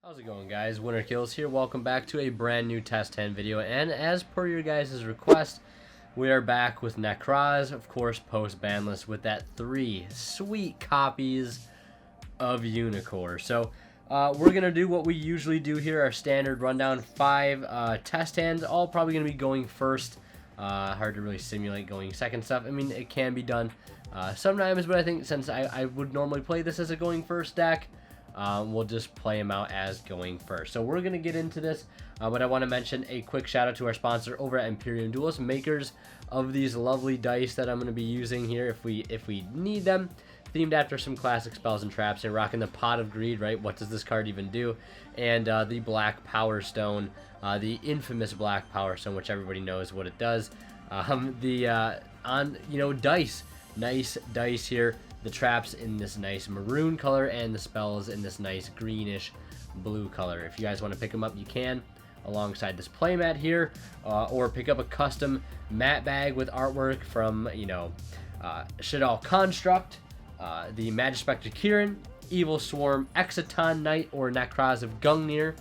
How's it going, guys? Winner Kills here. Welcome back to a brand new test hand video, and as per your guys' request, we are back with Nekroz, of course, post ban list, with that 3 sweet copies of Unicorn. So we're gonna do what we usually do here, our standard rundown. 5 test hands, all probably gonna be going first. Hard to really simulate going second stuff. I mean, it can be done sometimes, but I think since I would normally play this as a going first deck, we'll just play them out as going first. So we're going to get into this, but I want to mention a quick shout out to our sponsor over at Imperium Duels, makers of these lovely dice that I'm going to be using here if we need them, themed after some classic spells and traps. And rocking the Pot of Greed, right? What does this card even do? And the Black Power Stone, the infamous Black Power Stone, which everybody knows what it does. Dice, nice dice here. The traps in this nice maroon color and the spells in this nice greenish blue color. If you guys want to pick them up, you can alongside this playmat here, or pick up a custom mat bag with artwork from Shadal Construct, the Magispector Kirin, Evil Swarm, Exciton Knight, or Nekroz of Gungnir.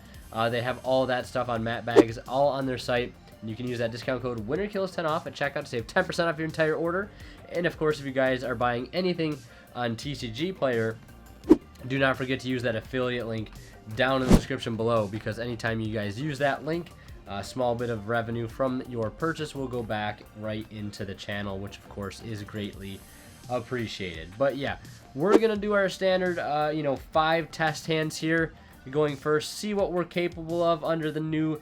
They have all that stuff on mat bags, all on their site. You can use that discount code WINNERKILLS10 off at checkout to save 10% off your entire order. And of course, if you guys are buying anything on TCG Player, do not forget to use that affiliate link down in the description below, because anytime you guys use that link, a small bit of revenue from your purchase will go back right into the channel, which of course is greatly appreciated. But yeah, we're gonna do our standard 5 test hands here, going first, see what we're capable of under the new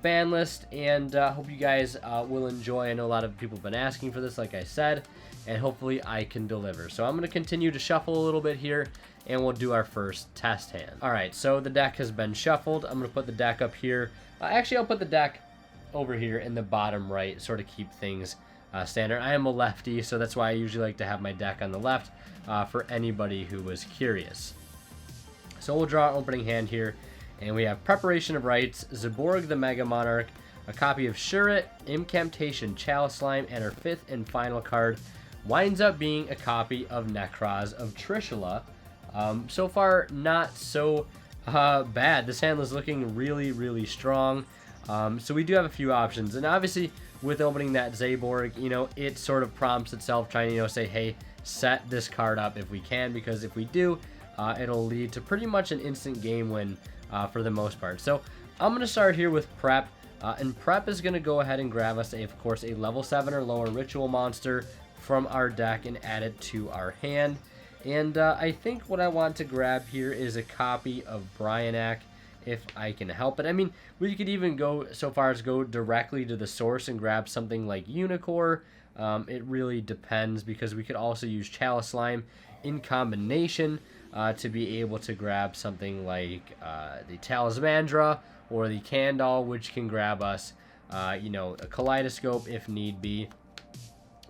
ban list, and hope you guys will enjoy. I know a lot of people have been asking for this, like I said, and hopefully I can deliver. So I'm going to continue to shuffle a little bit here, and we'll do our first test hand. Alright, so the deck has been shuffled. I'm going to put the deck up here. Actually, I'll put the deck over here in the bottom right, sort of keep things standard. I am a lefty, so that's why I usually like to have my deck on the left, for anybody who was curious. So we'll draw an opening hand here. And we have Preparation of Rites, Zaborg the Mega Monarch, a copy of Shuret, Incantation, Chalice Slime, and our 5th and final card winds up being a copy of Nekroz of Trishula. So far, not so bad. This hand is looking really, really strong. So we do have a few options. And obviously, with opening that Zaborg, it sort of prompts itself trying to, say, hey, set this card up if we can, because if we do, it'll lead to pretty much an instant game win for the most part. So I'm going to start here with Prep, and Prep is going to go ahead and grab us, of course, a level 7 or lower ritual monster from our deck and add it to our hand. And I think what I want to grab here is a copy of Bryanak, if I can help it. I mean, we could even go so far as go directly to the source and grab something like Unicorn. It really depends, because we could also use Chalice Slime in combination to be able to grab something like the Talismandra or the Candle, which can grab us, a Kaleidoscope if need be.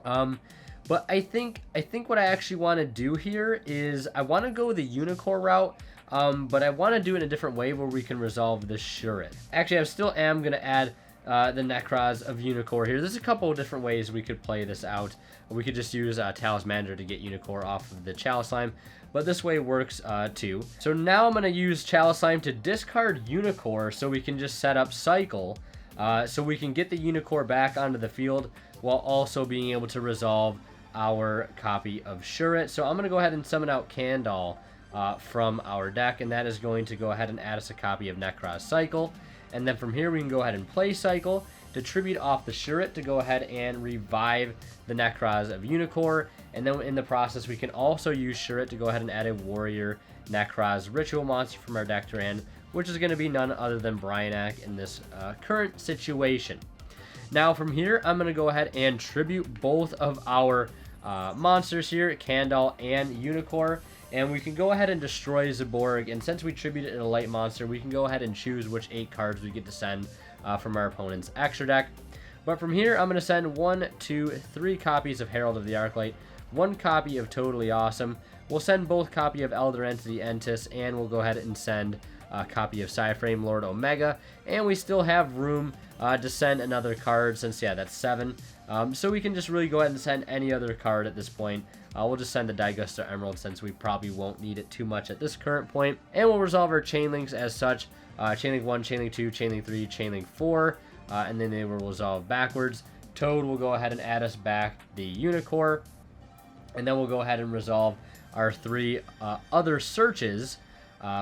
But I think what I actually want to do here is I want to go the Unicorn route, but I want to do it in a different way where we can resolve this Shuret. Actually, I still am going to add the Nekroz of Unicorn here. There's a couple of different ways we could play this out. We could just use Talismandra to get Unicorn off of the Chalice Slime, but this way works too. So now I'm going to use Chalice Slime to discard Unicorn so we can just set up Cycle, so we can get the Unicorn back onto the field while also being able to resolve our copy of Shuret. So I'm going to go ahead and summon out Candle from our deck, and that is going to go ahead and add us a copy of Nekroz Cycle. And then from here we can go ahead and play Cycle to tribute off the Shuret to go ahead and revive the Nekroz of Unicorn. And then in the process we can also use Shuret to go ahead and add a Warrior Nekroz ritual monster from our deck to our hand, which is going to be none other than Bryanak in this current situation. Now from here I'm going to go ahead and tribute both of our monsters here, Candle and Unicorn. And we can go ahead and destroy Zaborg, and since we tributed a light monster, we can go ahead and choose which 8 cards we get to send from our opponent's extra deck. But from here, I'm going to send 1, 2, 3 copies of Herald of the Arclight, 1 copy of Totally Awesome. We'll send both copy of Elder Entity Entis, and we'll go ahead and send copy of Cyframe Lord Omega, and we still have room to send another card since, yeah, that's 7. So we can just really go ahead and send any other card at this point. We'll just send the Daigusto Emerald since we probably won't need it too much at this current point. And we'll resolve our chain links as such. Chain link 1, chain link 2, chain link 3, chain link 4, and then they will resolve backwards. Toad will go ahead and add us back the Unicore, and then we'll go ahead and resolve our 3 other searches,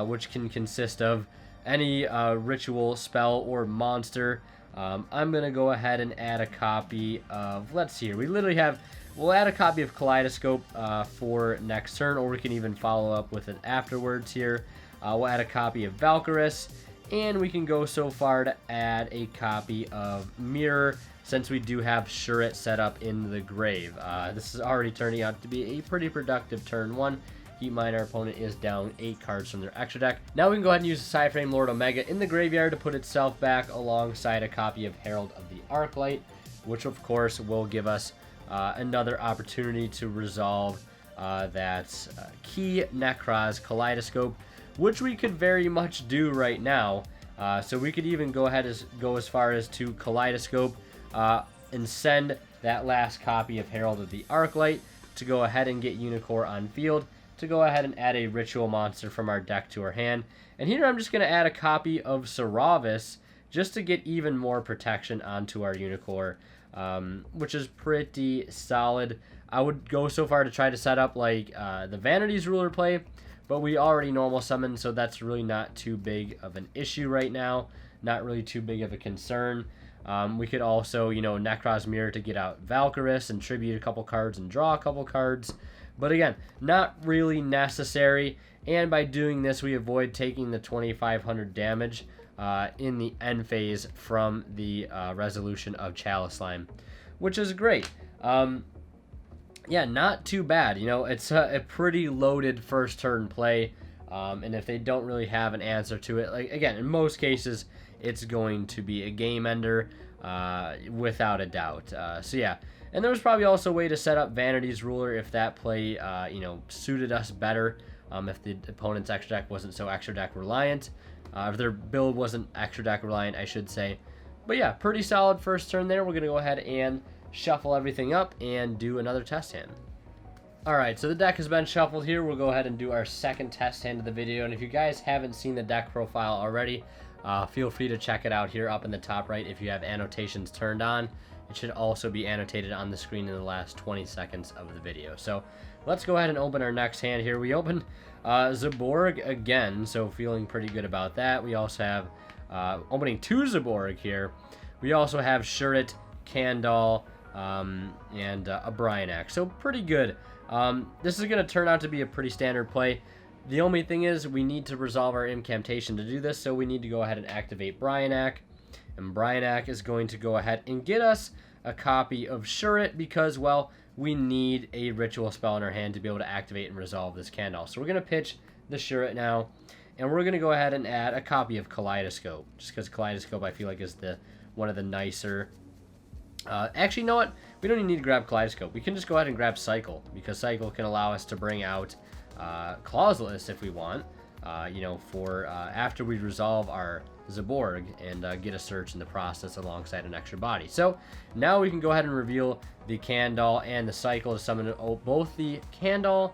which can consist of any ritual, spell, or monster. I'm going to go ahead and add a copy of, let's see here, we'll add a copy of Kaleidoscope for next turn, or we can even follow up with it afterwards here. We'll add a copy of Valkyrus, and we can go so far to add a copy of Mirror, since we do have Shuret set up in the grave. This is already turning out to be a pretty productive turn 1. Keep in mind our opponent is down 8 cards from their extra deck. Now we can go ahead and use the Cyframe Lord Omega in the graveyard to put itself back alongside a copy of Herald of the Arclight, which of course will give us another opportunity to resolve that key Nekroz Kaleidoscope, which we could very much do right now. So we could even go ahead go as far as to Kaleidoscope and send that last copy of Herald of the Arclight to go ahead and get Unicore on field, to go ahead and add a ritual monster from our deck to our hand. And here I'm just going to add a copy of Saravis just to get even more protection onto our Unicore, which is pretty solid. I would go so far to try to set up like the Vanity's Ruler play, but we already normal summon, so that's really not too big of an issue right now, not really too big of a concern. We could also, Nekroz Mirror to get out Valkyrus and tribute a couple cards and draw a couple cards. But again, not really necessary. And by doing this, we avoid taking the 2,500 damage in the end phase from the resolution of Chalice Slime, which is great. Yeah, not too bad. It's a pretty loaded first turn play. And if they don't really have an answer to it, like again, in most cases, it's going to be a game ender without a doubt. So yeah. And there was probably also a way to set up Vanity's Ruler if that play, suited us better. If the opponent's extra deck wasn't so extra deck reliant. If their build wasn't extra deck reliant, I should say. But yeah, pretty solid first turn there. We're going to go ahead and shuffle everything up and do another test hand. Alright, so the deck has been shuffled here. We'll go ahead and do our second test hand of the video. And if you guys haven't seen the deck profile already, feel free to check it out here up in the top right if you have annotations turned on. It should also be annotated on the screen in the last 20 seconds of the video. So let's go ahead and open our next hand here. We opened Zaborg again, so feeling pretty good about that. We also have opening 2 Zaborg here. We also have Shuret, Kandal, and a Bryanak. So pretty good. This is going to turn out to be a pretty standard play. The only thing is we need to resolve our incantation to do this, so we need to go ahead and activate Bryanak. And Bryanak is going to go ahead and get us a copy of Shuret because, well, we need a ritual spell in our hand to be able to activate and resolve this Kandal. So we're going to pitch the Shuret now, and we're going to go ahead and add a copy of Kaleidoscope, just because Kaleidoscope I feel like is one of the nicer. Actually, you know what? We don't even need to grab Kaleidoscope. We can just go ahead and grab Cycle, because Cycle can allow us to bring out Clauseless if we want, for after we resolve our Zaborg and get a search in the process alongside an extra body. So now we can go ahead and reveal the Kandal and the Cycle to summon both the Kandal,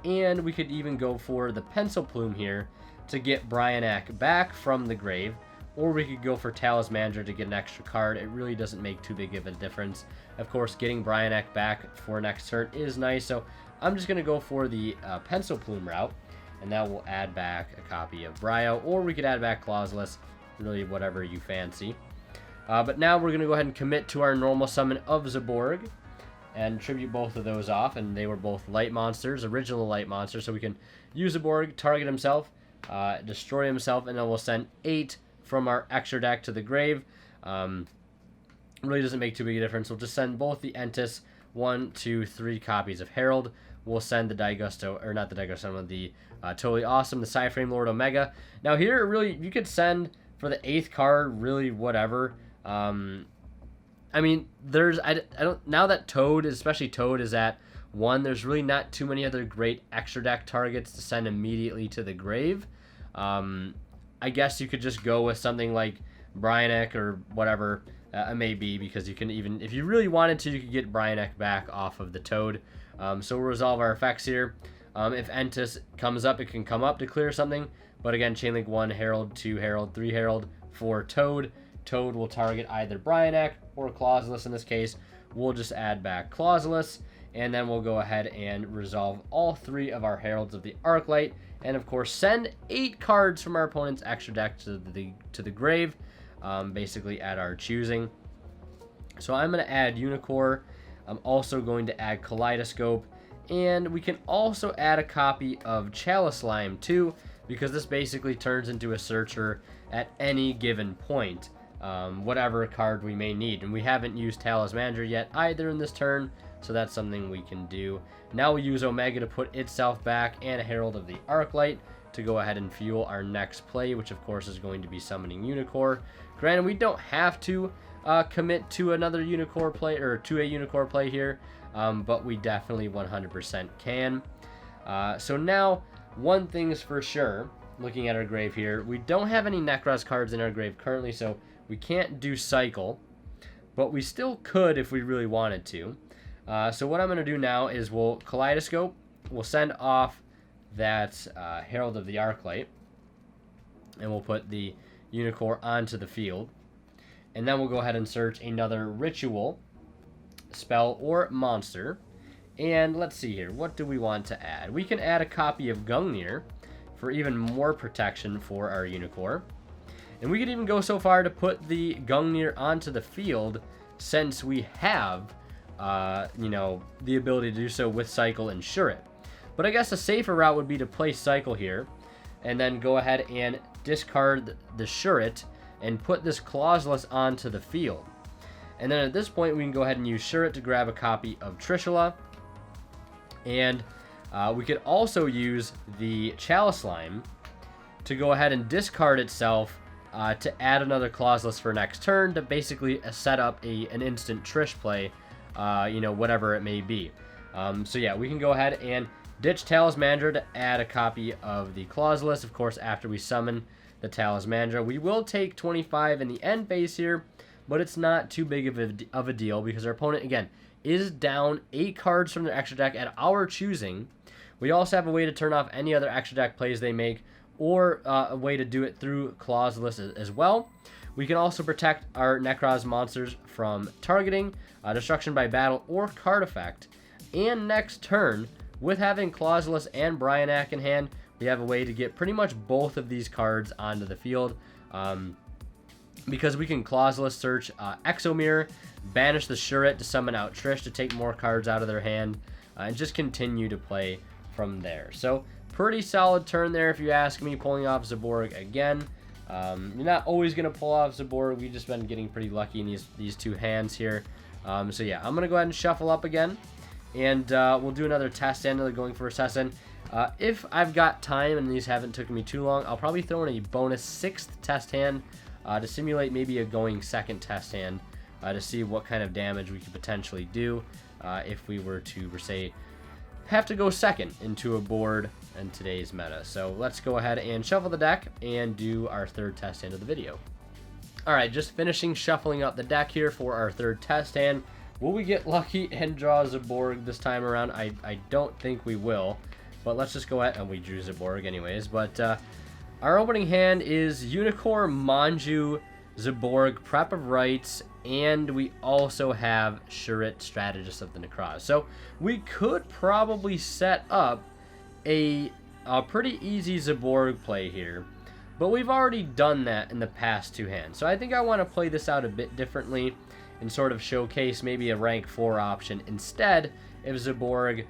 and we could even go for the Pencil Plume here to get Bryanak back from the grave, or we could go for Talismandra to get an extra card. It really doesn't make too big of a difference. Of course, getting Bryanak back for next turn is nice, so I'm just going to go for the Pencil Plume route, and that will add back a copy of Bryo, or we could add back Clauseless, really whatever you fancy. But now we're going to go ahead and commit to our normal summon of Zaborg and tribute both of those off, and they were both light monsters, original light monsters, so we can use Zaborg, target himself, destroy himself, and then we'll send 8 from our extra deck to the grave. Really doesn't make too big a difference. We'll just send both the Entis, 1, 2, 3 copies of Herald. We'll send the Daigusto, or not the Daigusto, the Totally Awesome, the Cyframe Lord Omega. Now here, really, you could send for the 8th card, really whatever. I mean, I don't, now that Toad, especially Toad, is at 1, there's really not too many other great extra deck targets to send immediately to the grave. I guess you could just go with something like Bryanek or whatever it may be, because you can even, if you really wanted to, you could get Bryanek back off of the Toad. So we'll resolve our effects here. If Entis comes up, it can come up to clear something. But again, Chainlink 1, Herald, 2, Herald, 3, Herald, 4, Toad. Toad will target either Bryanek or Clauselus in this case. We'll just add back Clauselus, and then we'll go ahead and resolve all 3 of our Heralds of the Arclight. And of course, send 8 cards from our opponent's extra deck to the grave, basically at our choosing. So I'm going to add Unicorn. I'm also going to add Kaleidoscope, and we can also add a copy of Chalice Slime too, because this basically turns into a searcher at any given point, whatever card we may need. And we haven't used Talismander yet either in this turn, so that's something we can do. Now we use Omega to put itself back, and a Herald of the Arclight to go ahead and fuel our next play, which of course is going to be summoning Unicorn. Granted, we don't have to commit to another Unicorn play, or to a Unicorn play here, but we definitely 100% can. So now, one thing is for sure, looking at our grave here, we don't have any Nekroz cards in our grave currently, so we can't do Cycle, but we still could if we really wanted to. So what I'm going to do now is we'll Kaleidoscope, we'll send off that Herald of the Arclight, and we'll put the Unicorn onto the field. And then we'll go ahead and search another ritual, spell, or monster. And let's see here, what do we want to add? We can add a copy of Gungnir for even more protection for our Unicorn. And we could even go so far to put the Gungnir onto the field, since we have, you know, the ability to do so with Cycle and Shuret. But I guess a safer route would be to play Cycle here, and then go ahead and discard the Shuret, and put this Clauselus onto the field. And then at this point, we can go ahead and use Shuret to grab a copy of Trishula. And we could also use the Chalice Slime to go ahead and discard itself to add another Clauselus for next turn, to basically set up an instant Trish play, you know, whatever it may be. So yeah, we can go ahead and ditch Talismander to add a copy of the Clauselus, of course, after we summon the Talismandra. We will take 25 in the end phase here, but it's not too big of a deal, because our opponent, again, is down 8 cards from their extra deck at our choosing. We also have a way to turn off any other extra deck plays they make, or a way to do it through Clauselus as well. We can also protect our Nekroz monsters from targeting, destruction by battle, or card effect. And next turn, with having Clauselus and Bryanek in hand, we have a way to get pretty much both of these cards onto the field, because we can Clauselus search Exomirror, banish the Shuret to summon out Trish to take more cards out of their hand, and just continue to play from there. So pretty solid turn there, if you ask me, pulling off Zaborg again. You're not always going to pull off Zaborg. We've just been getting pretty lucky in these 2 hands here. So yeah, I'm going to go ahead and shuffle up again, and we'll do another test hand, another going for a test hand. If I've got time and these haven't taken me too long, I'll probably throw in a bonus 6th test hand to simulate maybe a going 2nd test hand to see what kind of damage we could potentially do if we were to, say, have to go 2nd into a board in today's meta. So let's go ahead and shuffle the deck and do our 3rd test hand of the video. Alright, just finishing shuffling up the deck here for our 3rd test hand. Will we get lucky and draw Zaborg this time around? I don't think we will. But let's just go ahead, and we drew Zaborg anyways. But our opening hand is Unicorn, Manju, Zaborg, Prep of Rites, and we also have Shuret, Strategist of the Nekroz. So we could probably set up a pretty easy Zaborg play here, but we've already done that in the past 2 hands. So I think I want to play this out a bit differently and sort of showcase maybe a rank 4 option instead, if Zaborg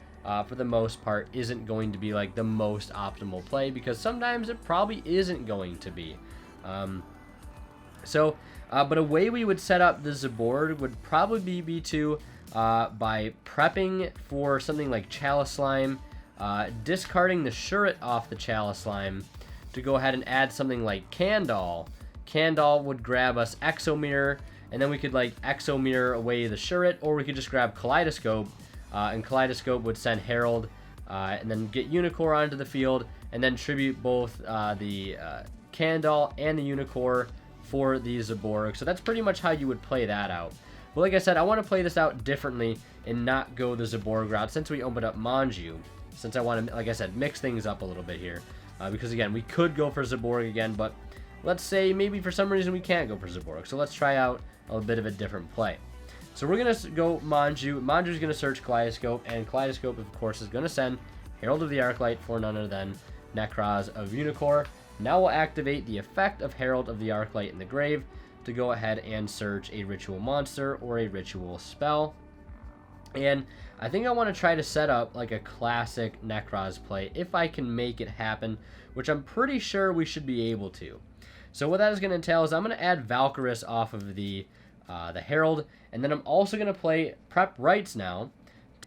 for the most part isn't going to be like the most optimal play, because sometimes it probably isn't going to be. But a way we would set up the Zaborg would probably be to by prepping for something like Chalice Slime, discarding the Shuret off the Chalice Slime to go ahead and add something like Candle. Candle would grab us Exomirror, and then we could like Exomirror away the Shuret, or we could just grab Kaleidoscope, and Kaleidoscope would send Herald, and then get Unicorn onto the field, and then tribute both the Kandal and the Unicorn for the Zaborg. So that's pretty much how you would play that out. But like I said, I want to play this out differently and not go the Zaborg route since we opened up Manju. Since I want to, like I said, mix things up a little bit here. Because again, we could go for Zaborg again, but let's say maybe for some reason we can't go for Zaborg. So let's try out a bit of a different play. So we're going to go Manju. Manju is going to search Kaleidoscope, and Kaleidoscope, of course, is going to send Herald of the Arclight for none other than Nekroz of Unicorn. Now we'll activate the effect of Herald of the Arclight in the grave to go ahead and search a ritual monster or a ritual spell. And I think I want to try to set up like a classic Nekroz play if I can make it happen, which I'm pretty sure we should be able to. So what that is going to entail is I'm going to add Valkyrus off of the Herald, and then I'm also going to play Prep Rites now.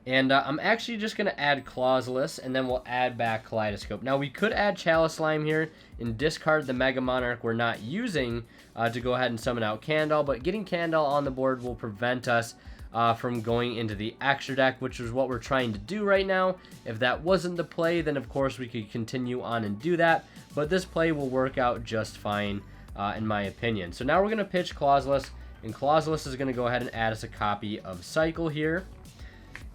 And I'm actually just going to add Clauseless, and then we'll add back Kaleidoscope. Now, we could add Chalice Slime here and discard the Mega Monarch we're not using to go ahead and summon out Kandal, but getting Kandal on the board will prevent us from going into the extra deck, which is what we're trying to do right now. If that wasn't the play, then of course we could continue on and do that, but this play will work out just fine in my opinion. So now we're going to pitch Clauseless, and Clauseless is going to go ahead and add us a copy of Cycle here.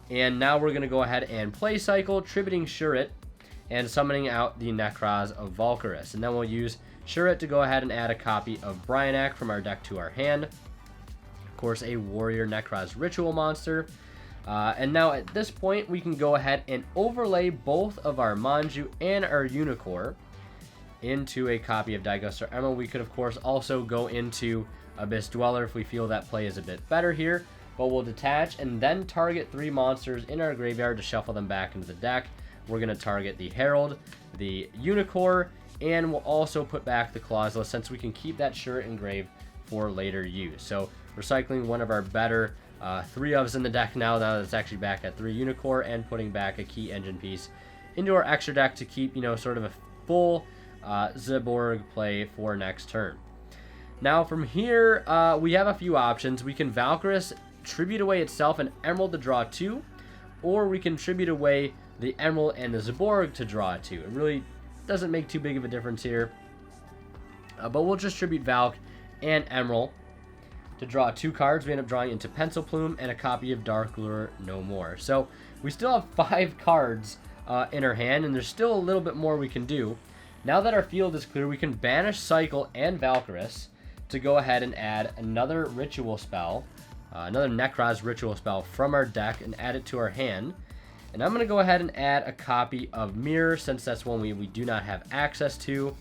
And now we're going to go ahead and play Cycle, tributing Shuret, and summoning out the Nekroz of Valkyrus. And then we'll use Shuret to go ahead and add a copy of Bryanak from our deck to our hand. Of course, a Warrior Nekroz Ritual monster. And now at this point, we can go ahead and overlay both of our Manju and our Unicorn into a copy of Daigustar Emerald. We could, of course, also go into Abyss Dweller if we feel that play is a bit better here. But we'll detach and then target 3 monsters in our graveyard to shuffle them back into the deck. We're going to target the Herald, the Unicorn, and we'll also put back the Clauseless since we can keep that Shuret engraved for later use. So recycling one of our better 3-ofs in the deck now that it's actually back at 3 Unicorn, and putting back a key engine piece into our extra deck to keep, you know, sort of a full Zaborg play for next turn. Now from here, we have a few options. We can Valkyrus, tribute away itself an Emerald to draw 2, or we can tribute away the Emerald and the Zaborg to draw 2. It really doesn't make too big of a difference here, but we'll just tribute Valk and Emerald to draw 2 cards. We end up drawing into Pencil Plume and a copy of Dark Lure No More. So we still have 5 cards in our hand, and there's still a little bit more we can do. Now that our field is clear, we can banish Cycle and Valkyrus to go ahead and add another ritual spell, another Nekroz ritual spell from our deck, and add it to our hand. And I'm going to go ahead and add a copy of Mirror since that's one we do not have access to.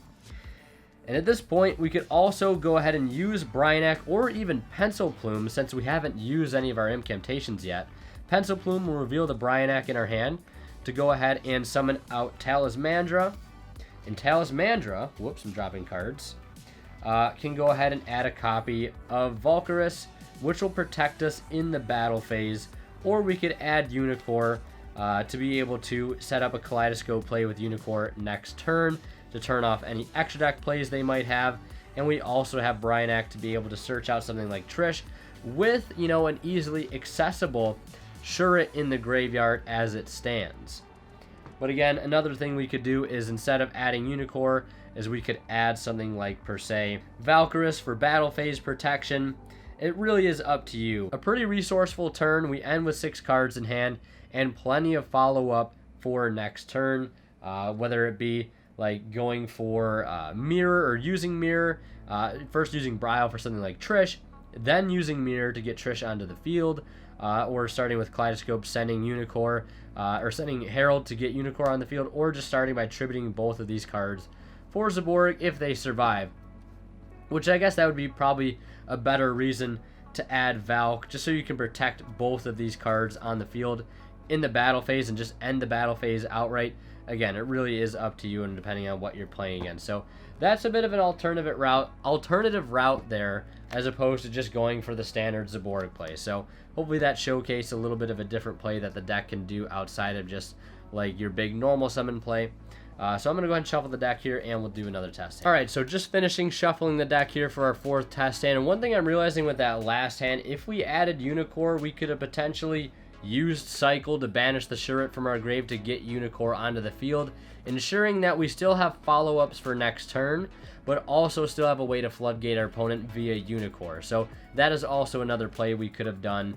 And at this point, we could also go ahead and use Bryanak or even Pencil Plume since we haven't used any of our incantations yet. Pencil Plume will reveal the Bryanak in our hand to go ahead and summon out Talismandra. And Talismandra, whoops, I'm dropping cards, can go ahead and add a copy of Valkyrus, which will protect us in the battle phase. Or we could add Unicorn to be able to set up a Kaleidoscope play with Unicorn next turn to turn off any extra deck plays they might have. And we also have Bryanak to be able to search out something like Trish with, you know, an easily accessible Shuret in the graveyard as it stands. But again, another thing we could do is instead of adding Unicorn, is we could add something like, per se, Valkyrus for battle phase protection. It really is up to you. A pretty resourceful turn. We end with 6 cards in hand and plenty of follow-up for next turn, whether it be like going for Mirror or using Mirror, first using Brile for something like Trish, then using Mirror to get Trish onto the field, or starting with Kaleidoscope, sending Unicorn, or sending Herald to get Unicorn on the field, or just starting by tributing both of these cards for Zaborg if they survive. Which I guess that would be probably a better reason to add Valk, just so you can protect both of these cards on the field in the battle phase and just end the battle phase outright. Again, it really is up to you and depending on what you're playing against. So that's a bit of an alternative route there, as opposed to just going for the standard Zaborg play. So hopefully that showcased a little bit of a different play that the deck can do outside of just like your big normal summon play. So I'm going to go ahead and shuffle the deck here, and we'll do another test hand. Alright, so just finishing shuffling the deck here for our 4th test hand. And one thing I'm realizing with that last hand, if we added Unicorn, we could have potentially used Cycle to banish the Shurret from our grave to get Unicorn onto the field, ensuring that we still have follow-ups for next turn, but also still have a way to floodgate our opponent via Unicorn. So that is also another play we could have done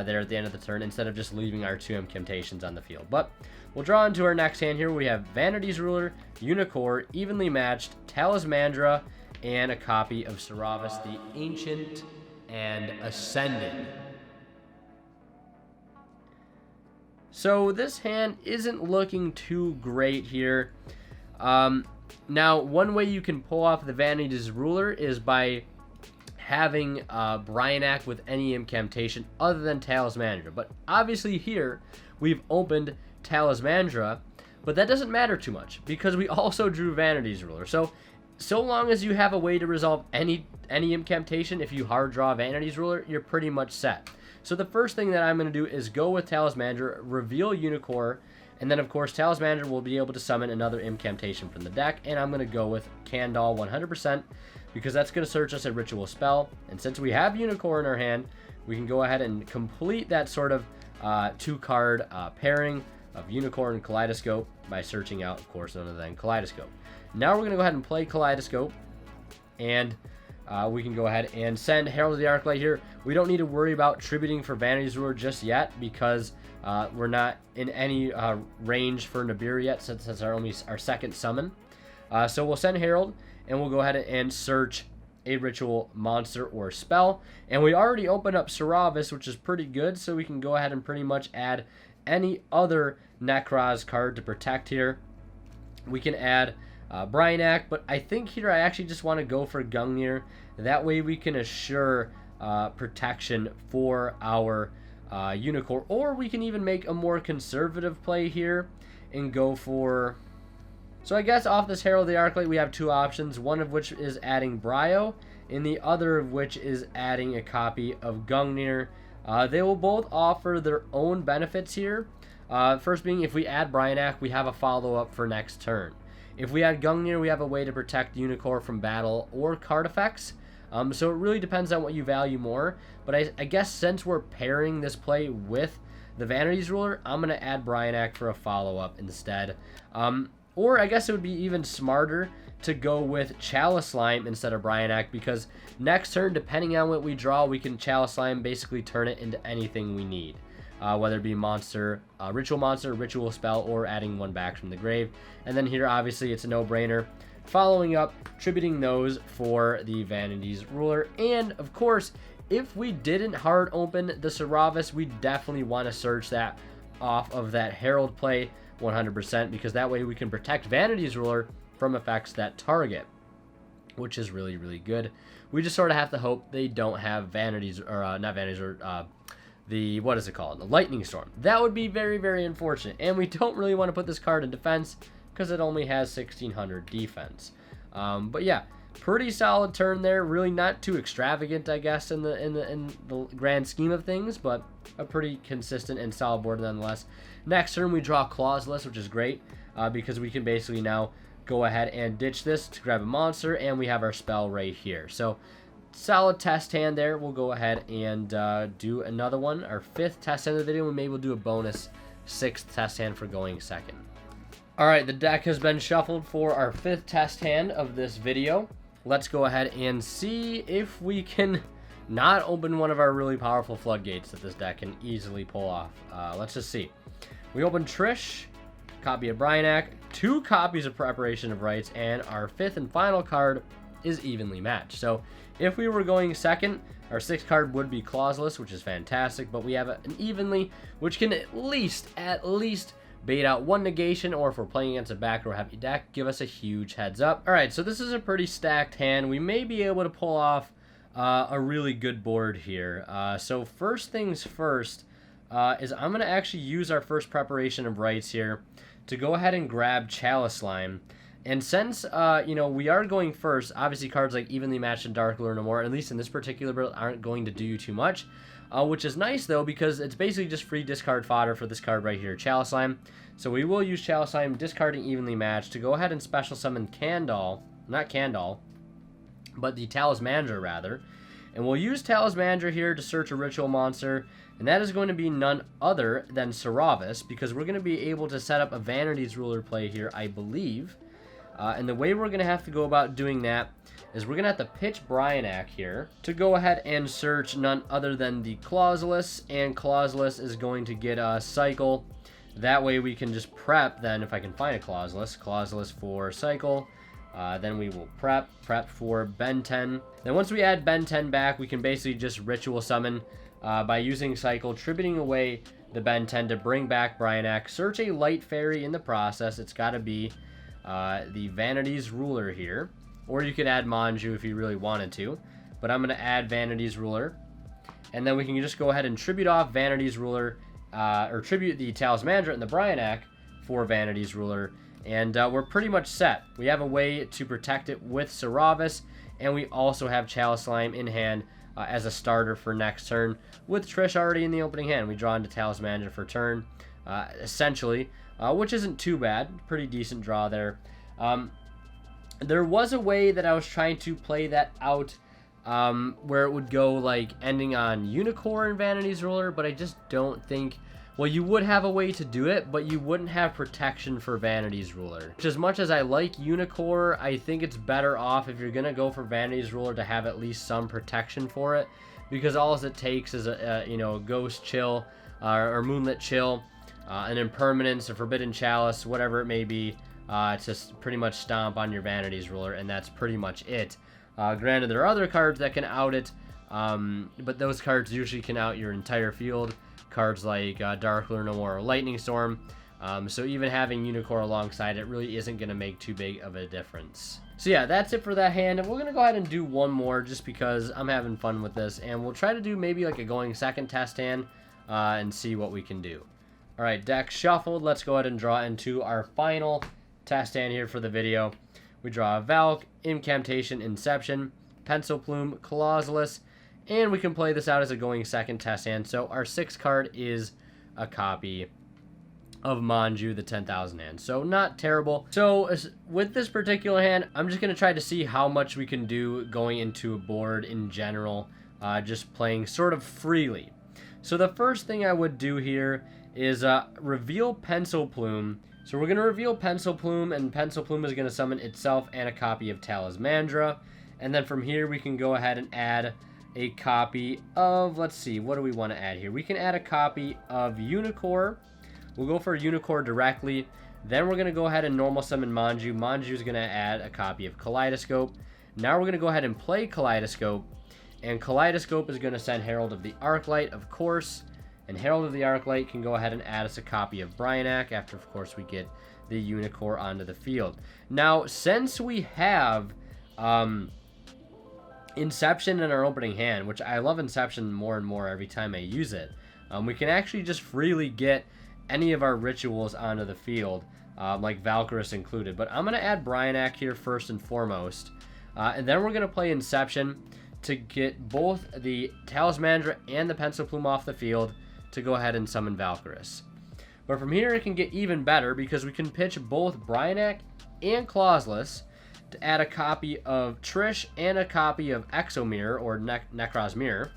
there at the end of the turn, instead of just leaving our 2 incantations on the field. But we'll draw into our next hand here. We have Vanity's Ruler, Unicorn, Evenly Matched, Talismandra, and a copy of Sauravis the Ancient and Ascended. So this hand isn't looking too great here. Now, one way you can pull off the Vanity's Ruler is by having Bryanak with any incantation other than Talismandra. But obviously here, we've opened Talismandra, but that doesn't matter too much because we also drew Vanity's Ruler. So long as you have a way to resolve any incantation, if you hard draw Vanity's Ruler, you're pretty much set. So the first thing that I'm going to do is go with Talismandra, reveal Unicorn, and then of course Talismandra will be able to summon another incantation from the deck, and I'm going to go with Candle 100% because that's going to search us a ritual spell, and since we have Unicorn in our hand, we can go ahead and complete that sort of 2-card pairing of Unicorn and Kaleidoscope by searching out, of course, none other than Kaleidoscope. Now we're going to go ahead and play Kaleidoscope, and we can go ahead and send Herald of the Arclight here. We don't need to worry about tributing for Vanity's Ruler just yet because we're not in any range for Nibiru yet, since that's our second summon. So we'll send Herald, and we'll go ahead and search a ritual monster or spell. And we already opened up Sauravis, which is pretty good, so we can go ahead and pretty much add any other Nekroz card to protect here. We can add Bryanak, but I think here I actually just want to go for Gungnir. That way we can assure protection for our Unicorn, or we can even make a more conservative play here and go for... So I guess off this Herald of the Arclight we have 2 options, one of which is adding Bryo, and the other of which is adding a copy of Gungnir. They will both offer their own benefits here. First being, if we add Bryanak, we have a follow-up for next turn. If we add Gungnir, we have a way to protect Unicorn from battle or card effects. So it really depends on what you value more. But I guess since we're pairing this play with the Vanity's Ruler, I'm going to add Bryanak for a follow-up instead. Or I guess it would be even smarter to go with Chalice Slime instead of Bryanak, because next turn, depending on what we draw, we can Chalice Slime basically turn it into anything we need. Whether it be monster, ritual spell, or adding 1 back from the grave. And then here, obviously, it's a no-brainer. Following up, tributing those for the Vanity's Ruler. And, of course, if we didn't hard open the Sauravis, we definitely want to search that off of that Herald play 100%, because that way we can protect Vanity's Ruler from effects that target, which is really, really good. We just sort of have to hope they don't have Vanity's, or not Vanity's, or the, what is it called? The Lightning Storm. That would be very, very unfortunate. And we don't really want to put this card in defense because it only has 1600 defense. But yeah, pretty solid turn there. Really not too extravagant, I guess, in the grand scheme of things, but a pretty consistent and solid board nonetheless. Next turn, we draw Clauseless, which is great because we can basically now go ahead and ditch this to grab a monster, and we have our spell right here. So solid test hand there. We'll go ahead and do another one, our 5th test hand of the video, and maybe we'll do a bonus 6th test hand for going second. Alright, the deck has been shuffled for our 5th test hand of this video. Let's go ahead and see if we can not open one of our really powerful floodgates that this deck can easily pull off. Let's just see. We open Trish, copy of Bryanak, 2 copies of Preparation of Rites, and our 5th and final card is Evenly Matched. So if we were going second, our 6th card would be Clauseless, which is fantastic, but we have an Evenly, which can at least bait out 1 negation, or if we're playing against a backdoor heavy deck, give us a huge heads up. Alright, so this is a pretty stacked hand. We may be able to pull off a really good board here. So first things first is I'm going to actually use our first Preparation of Rites here to go ahead and grab Chalice Slime. And since, you know, we are going first, obviously cards like Evenly Matched and Dark Lure No More, at least in this particular build, aren't going to do you too much. Which is nice, though, because it's basically just free discard fodder for this card right here, Chalice Slime. So we will use Chalice Slime, discarding Evenly Matched, to go ahead and special summon Candle, not Candle, but the Talismandra, rather. And we'll use Talismandra here to search a ritual monster, and that is going to be none other than Saravis, because we're going to be able to set up a Vanity's Ruler play here, I believe. And the way we're going to have to go about doing that is we're going to have to pitch Bryanak here to go ahead and search none other than the Clauselus, and Clauselus is going to get a Cycle. That way we can just prep then, if I can find a Clauselus for Cycle. Then we will prep for Ben 10. Then once we add Ben 10 back, we can basically just ritual summon by using Cycle, tributing away the Ben 10 to bring back Bryanak. Search a light fairy in the process. It's got to be the Vanity's Ruler here. Or you could add Manju if you really wanted to. But I'm going to add Vanity's Ruler. And then we can just go ahead and tribute off Vanity's Ruler, or tribute the Talismandra and the Bryanak for Vanity's Ruler. And we're pretty much set. We have a way to protect it with Saravis, and we also have Chalice Slime in hand as a starter for next turn. With Trish already in the opening hand, we draw into Talismandra for turn, essentially, which isn't too bad. Pretty decent draw there. There was a way that I was trying to play that out where it would go like ending on Unicorn and Vanity's Ruler, but I just don't think... Well, you would have a way to do it, but you wouldn't have protection for Vanity's Ruler. Which, as much as I like Unicorn, I think it's better off if you're going to go for Vanity's Ruler to have at least some protection for it. Because all it takes is a Ghost Chill or Moonlit Chill, an Impermanence, a Forbidden Chalice, whatever it may be, to pretty much stomp on your Vanity's Ruler, and that's pretty much it. Granted, there are other cards that can out it, but those cards usually can out your entire field. Cards like Dark Luna or Lightning Storm. So even having Unicorn alongside it really isn't going to make too big of a difference. So yeah, that's it for that hand. And we're going to go ahead and do one more just because I'm having fun with this. And we'll try to do maybe like a going second test hand and see what we can do. Alright, deck shuffled. Let's go ahead and draw into our final test hand here for the video. We draw a Valk, Incantation, Inception, Pencil Plume, Clauselus, and we can play this out as a going second test hand. So our 6th card is a copy of Manju, the 10,000 hand. So not terrible. So with this particular hand, I'm just going to try to see how much we can do going into a board in general. Just playing sort of freely. So the first thing I would do here is reveal Pencil Plume. So we're going to reveal Pencil Plume, and Pencil Plume is going to summon itself and a copy of Talismandra. And then from here we can go ahead and add a copy of, let's see, what do we want to add here? We can add a copy of Unicorn. We'll go for Unicorn directly. Then we're going to go ahead and normal summon Manju. Manju is going to add a copy of Kaleidoscope. Now we're going to go ahead and play Kaleidoscope. And Kaleidoscope is going to send Herald of the Arclight, of course. And Herald of the Arclight can go ahead and add us a copy of Bryanak after, of course, we get the Unicorn onto the field. Now, since we have... Inception in our opening hand, which I love Inception more and more every time I use it. We can actually just freely get any of our rituals onto the field, like Valkyris included. But I'm going to add Bryanak here first and foremost. And then we're going to play Inception to get both the Talismandra and the Pencil Plume off the field to go ahead and summon Valkyris. But from here it can get even better because we can pitch both Bryanak and Clauselus to add a copy of Trish and a copy of Exomirror or Nekroz Mirror.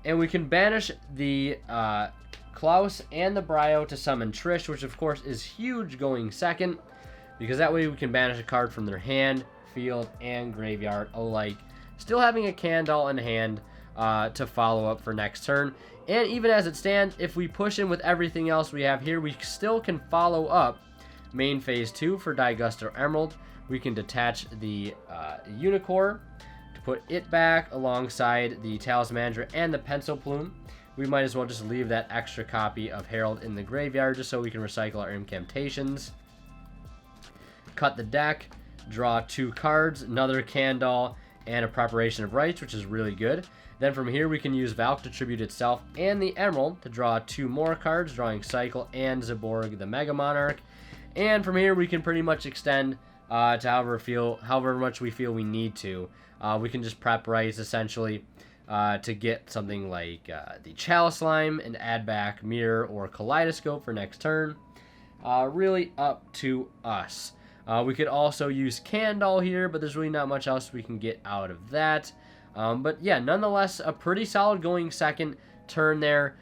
And we can banish the Klaus and the Bryo to summon Trish, which of course is huge going second, because that way we can banish a card from their hand, field, and graveyard alike. Still having a Candle in hand to follow up for next turn. And even as it stands, if we push in with everything else we have here, we still can follow up main phase 2 for Daigusto Emerald. We can detach the Unicorn to put it back alongside the Talismandra and the Pencil Plume. We might as well just leave that extra copy of Herald in the graveyard just so we can recycle our incantations. Cut the deck, draw 2 cards, another Candle, and a Preparation of Rites, which is really good. Then from here we can use Valk to tribute itself and the Emerald to draw 2 more cards, drawing Cycle and Zaborg the Mega Monarch. And from here we can pretty much extend to however much we feel we need to. We can just prep rights essentially to get something like the Chalice Slime and add back Mirror or Kaleidoscope for next turn. Really up to us. We could also use Candle here, but there's really not much else we can get out of that. But yeah, nonetheless, a pretty solid going second turn there.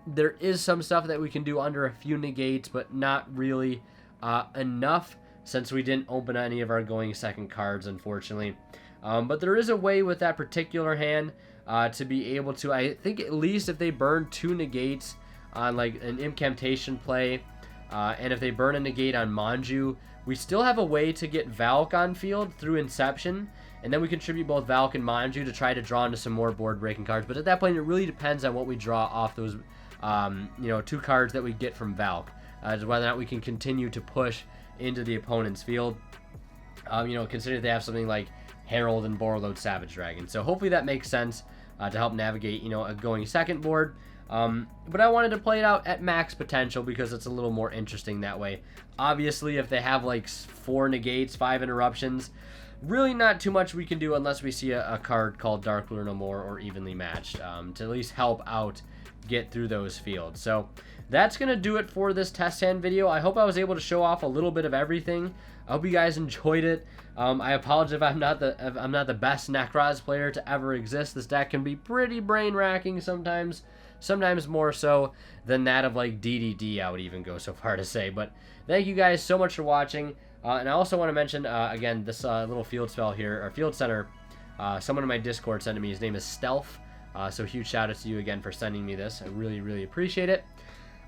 There is some stuff that we can do under a few negates, but not really enough, since we didn't open any of our going second cards, unfortunately. But there is a way with that particular hand to be able to, I think at least if they burn 2 negates on like an incantation play, and if they burn a negate on Manju, we still have a way to get Valk on field through Inception, and then we contribute both Valk and Manju to try to draw into some more board breaking cards. But at that point, it really depends on what we draw off those 2 cards that we get from Valk, as whether or not we can continue to push into the opponent's field. Consider they have something like Herald and Borreload Savage Dragon. So hopefully that makes sense to help navigate, a going second board. But I wanted to play it out at max potential because it's a little more interesting that way. Obviously, if they have like 4 negates, 5 interruptions, really not too much we can do unless we see a card called Dark Lure No More or Evenly Matched to at least help out get through those fields. So that's going to do it for this test hand video. I hope I was able to show off a little bit of everything. I hope you guys enjoyed it. I apologize if I'm not the best Nekroz player to ever exist. This deck can be pretty brain racking sometimes more so than that of like DDD, I would even go so far to say. But thank you guys so much for watching. And I also want to mention, again, this little field spell here, or field center, someone in my Discord sent to me. His name is Stealth. So huge shout out to you again for sending me this. I really, really appreciate it.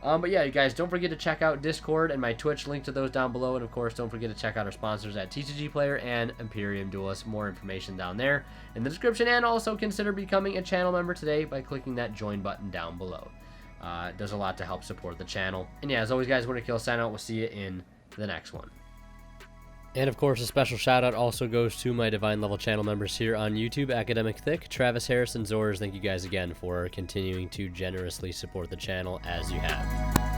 But yeah, you guys, don't forget to check out Discord and my Twitch, link to those down below. And of course, don't forget to check out our sponsors at TCG Player and Imperium Duelist. More information down there in the description. And also consider becoming a channel member today by clicking that join button down below. It does a lot to help support the channel. And yeah, as always, guys, Winter Kill sign out. We'll see you in the next one. And of course, a special shout out also goes to my Divine Level channel members here on YouTube, Academic Thick, Travis Harris, and Zors. Thank you guys again for continuing to generously support the channel as you have.